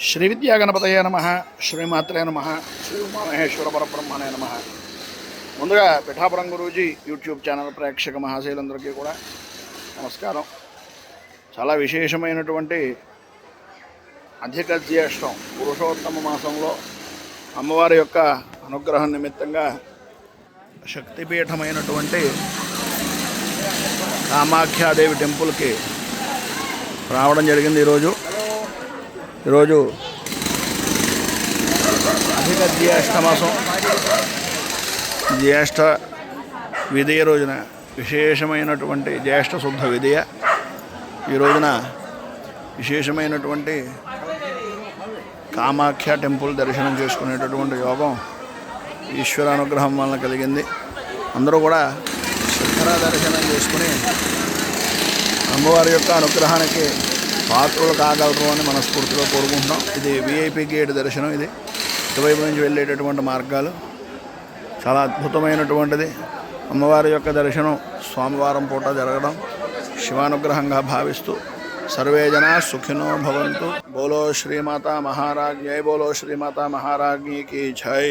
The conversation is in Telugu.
శ్రీ విద్యాగణపతయ నమ, శ్రీమాత్రే నమ, శ్రీ ఉమామహేశ్వర పరబ్రహ్మణే నమ. ముందుగా పిఠాపురం గురూజీ యూట్యూబ్ ఛానల్ ప్రేక్షక మహాశైలందరికీ కూడా నమస్కారం. చాలా విశేషమైనటువంటి అధిక జ్యేష్టం పురుషోత్తమ మాసంలో అమ్మవారి యొక్క అనుగ్రహం నిమిత్తంగా శక్తిపీఠమైనటువంటి కామాఖ్యాదేవి టెంపుల్కి రావడం జరిగింది. ఈరోజు అధిక జ్యేష్ఠ మాసం, జ్యేష్ఠ విధియ రోజున విశేషమైనటువంటి జ్యేష్ఠ శుద్ధ విధియ ఈ రోజున విశేషమైనటువంటి కామాఖ్య టెంపుల్ దర్శనం చేసుకునేటటువంటి యోగం ఈశ్వర అనుగ్రహం వలన కలిగింది. అందరూ కూడా శిఖర దర్శనం చేసుకుని అమ్మవారి యొక్క అనుగ్రహానికి పాత్రలు కాగలరు అని మనస్ఫూర్తిగా కోరుకుంటున్నాం. ఇది విఐపి గేట్ దర్శనం. ఇది ఇటువైపు నుంచి వెళ్ళేటటువంటి మార్గాలు చాలా అద్భుతమైనటువంటిది. అమ్మవారి యొక్క దర్శనం సోమవారం పూట జరగడం శివానుగ్రహంగా భావిస్తూ సర్వే జనా సుఖినో భవంతు. బోలో శ్రీమాతా మహారాజ్ఞై, బోలో శ్రీమాతా మహారాజ్ఞికి జై.